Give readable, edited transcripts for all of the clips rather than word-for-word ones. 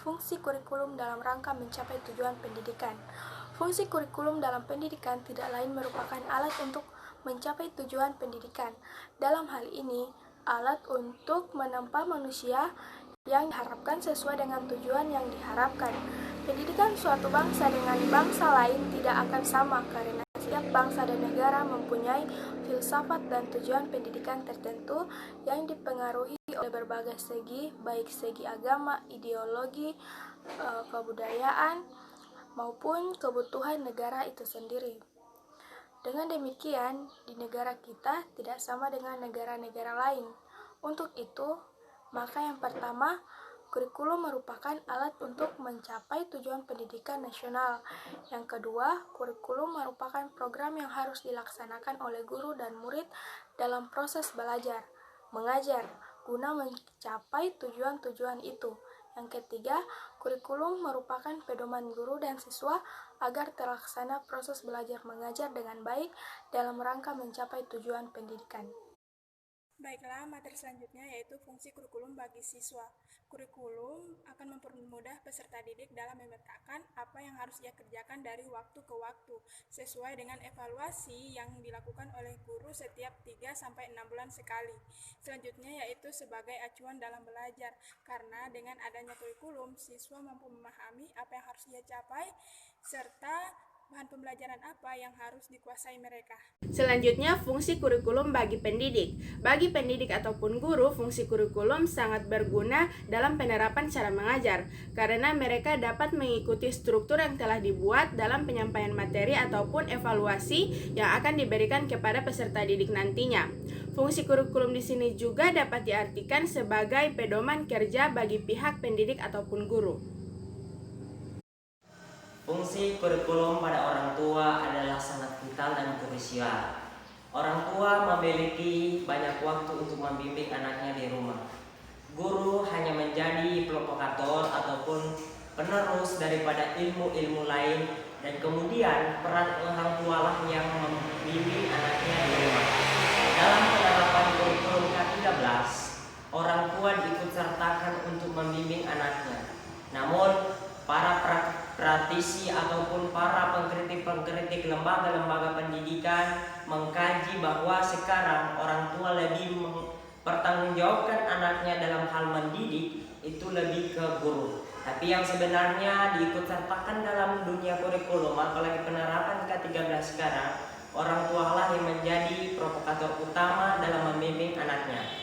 fungsi kurikulum dalam rangka mencapai tujuan pendidikan. Fungsi kurikulum dalam pendidikan tidak lain merupakan alat untuk mencapai tujuan pendidikan. Dalam hal ini, alat untuk menempa manusia yang diharapkan sesuai dengan tujuan yang diharapkan. Pendidikan suatu bangsa dengan bangsa lain tidak akan sama karena setiap bangsa dan negara mempunyai filsafat dan tujuan pendidikan tertentu yang dipengaruhi oleh berbagai segi, baik segi agama, ideologi, kebudayaan, maupun kebutuhan negara itu sendiri. Dengan demikian, di negara kita tidak sama dengan negara-negara lain. Untuk itu, maka yang pertama, kurikulum merupakan alat untuk mencapai tujuan pendidikan nasional. Yang kedua, kurikulum merupakan program yang harus dilaksanakan oleh guru dan murid dalam proses belajar, mengajar, guna mencapai tujuan-tujuan itu. Yang ketiga, kurikulum merupakan pedoman guru dan siswa agar terlaksana proses belajar mengajar dengan baik dalam rangka mencapai tujuan pendidikan. Baiklah, materi selanjutnya yaitu fungsi kurikulum bagi siswa. Kurikulum akan mempermudah peserta didik dalam memetakan apa yang harus ia kerjakan dari waktu ke waktu, sesuai dengan evaluasi yang dilakukan oleh guru setiap 3-6 bulan sekali. Selanjutnya yaitu sebagai acuan dalam belajar, karena dengan adanya kurikulum, siswa mampu memahami apa yang harus ia capai, serta bahan pembelajaran apa yang harus dikuasai mereka. Selanjutnya, fungsi kurikulum bagi pendidik. Bagi pendidik ataupun guru, fungsi kurikulum sangat berguna dalam penerapan cara mengajar, karena mereka dapat mengikuti struktur yang telah dibuat dalam penyampaian materi ataupun evaluasi yang akan diberikan kepada peserta didik nantinya. Fungsi kurikulum di sini juga dapat diartikan sebagai pedoman kerja bagi pihak pendidik ataupun guru. Fungsi kurikulum pada orang tua adalah sangat vital dan krusial. Orang tua memiliki banyak waktu untuk membimbing anaknya di rumah. Guru hanya menjadi provokator ataupun penerus daripada ilmu-ilmu lain, dan kemudian peran orang tua lah yang membimbing anaknya di rumah. Dalam penerapan kurikulum K13, orang tua diikut sertakan untuk membimbing anaknya. Namun, para praktisi ataupun para pengkritik lembaga-lembaga pendidikan mengkaji bahwa sekarang orang tua lebih mempertanggungjawabkan anaknya dalam hal mendidik itu lebih ke guru. Tapi yang sebenarnya diikut sertakan dalam dunia kurikulum, apalagi penerapan K13 sekarang, orang tua lah yang menjadi provokator utama dalam membimbing anaknya.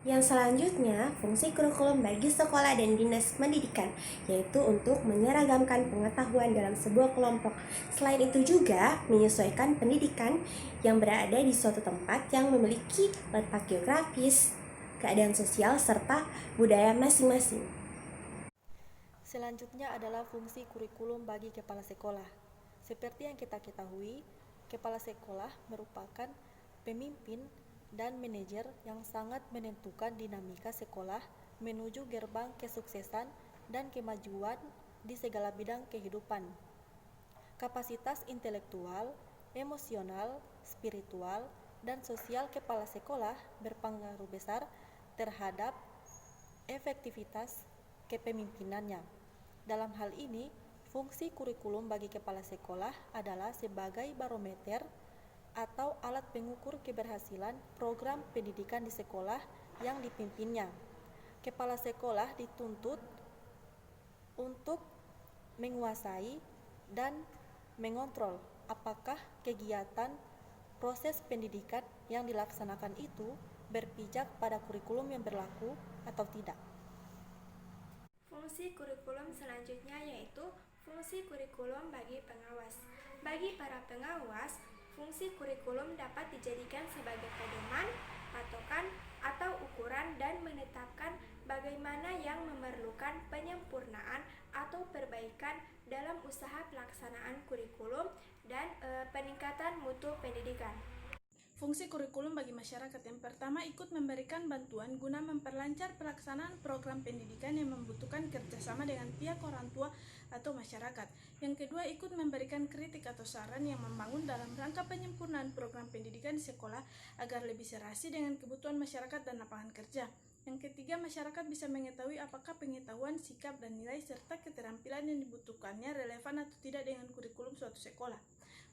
Yang selanjutnya, fungsi kurikulum bagi sekolah dan dinas pendidikan, yaitu untuk menyeragamkan pengetahuan dalam sebuah kelompok. Selain itu juga menyesuaikan pendidikan yang berada di suatu tempat yang memiliki letak geografis, keadaan sosial, serta budaya masing-masing. Selanjutnya adalah fungsi kurikulum bagi kepala sekolah. Seperti yang kita ketahui, kepala sekolah merupakan pemimpin dan manajer yang sangat menentukan dinamika sekolah menuju gerbang kesuksesan dan kemajuan di segala bidang kehidupan. Kapasitas intelektual, emosional, spiritual, dan sosial kepala sekolah berpengaruh besar terhadap efektivitas kepemimpinannya. Dalam hal ini, fungsi kurikulum bagi kepala sekolah adalah sebagai barometer atau alat pengukur keberhasilan program pendidikan di sekolah yang dipimpinnya. Kepala sekolah dituntut untuk menguasai dan mengontrol apakah kegiatan proses pendidikan yang dilaksanakan itu berpijak pada kurikulum yang berlaku atau tidak. Fungsi kurikulum selanjutnya yaitu fungsi kurikulum bagi pengawas. Bagi para pengawas, fungsi kurikulum dapat dijadikan sebagai pedoman, patokan, atau ukuran dan menetapkan bagaimana yang memerlukan penyempurnaan atau perbaikan dalam usaha pelaksanaan kurikulum dan peningkatan mutu pendidikan. Fungsi kurikulum bagi masyarakat yang pertama ikut memberikan bantuan guna memperlancar pelaksanaan program pendidikan yang membutuhkan kerjasama dengan pihak orang tua atau masyarakat. Yang kedua ikut memberikan kritik atau saran yang membangun dalam rangka penyempurnaan program pendidikan di sekolah agar lebih serasi dengan kebutuhan masyarakat dan lapangan kerja. Yang ketiga, masyarakat bisa mengetahui apakah pengetahuan, sikap, dan nilai serta keterampilan yang dibutuhkannya relevan atau tidak dengan kurikulum suatu sekolah.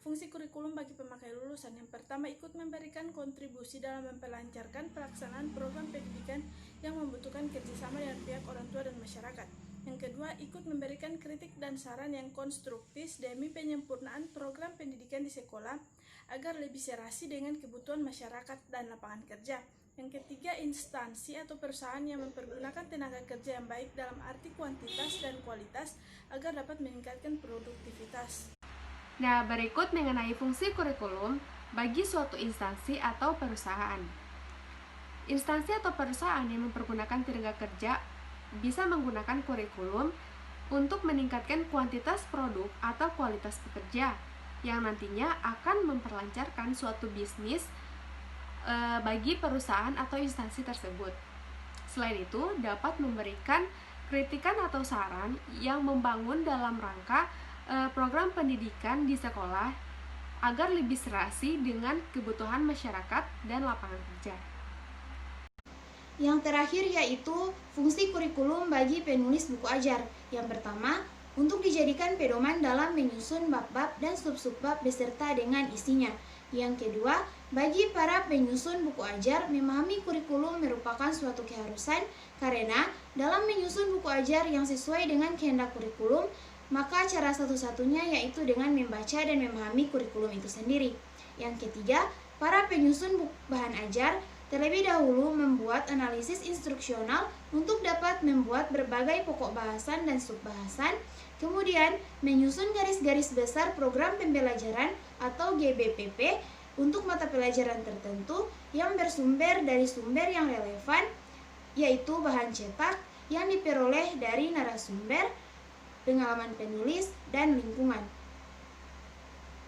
Fungsi kurikulum bagi pemakai lulusan yang pertama, ikut memberikan kontribusi dalam memperlancarkan pelaksanaan program pendidikan yang membutuhkan kerjasama dengan pihak orang tua dan masyarakat. Yang kedua, ikut memberikan kritik dan saran yang konstruktif demi penyempurnaan program pendidikan di sekolah agar lebih serasi dengan kebutuhan masyarakat dan lapangan kerja. Yang ketiga, instansi atau perusahaan yang mempergunakan tenaga kerja yang baik dalam arti kuantitas dan kualitas agar dapat meningkatkan produktivitas. Nah, berikut mengenai fungsi kurikulum bagi suatu instansi atau perusahaan. Instansi atau perusahaan yang mempergunakan tenaga kerja bisa menggunakan kurikulum untuk meningkatkan kuantitas produk atau kualitas pekerja yang nantinya akan memperlancarkan suatu bisnis bagi perusahaan atau instansi tersebut. Selain itu, dapat memberikan kritikan atau saran yang membangun dalam rangka program pendidikan di sekolah agar lebih serasi dengan kebutuhan masyarakat dan lapangan kerja. Yang terakhir yaitu fungsi kurikulum bagi penulis buku ajar. Yang pertama, untuk dijadikan pedoman dalam menyusun bab-bab dan sub-subbab beserta dengan isinya. Yang kedua, bagi para penyusun buku ajar, memahami kurikulum merupakan suatu keharusan karena dalam menyusun buku ajar yang sesuai dengan kehendak kurikulum, maka cara satu-satunya yaitu dengan membaca dan memahami kurikulum itu sendiri. Yang ketiga, para penyusun bahan ajar terlebih dahulu membuat analisis instruksional untuk dapat membuat berbagai pokok bahasan dan subbahasan, kemudian menyusun garis-garis besar program pembelajaran atau GBPP untuk mata pelajaran tertentu yang bersumber dari sumber yang relevan, yaitu bahan cetak yang diperoleh dari narasumber, pengalaman penulis, dan lingkungan.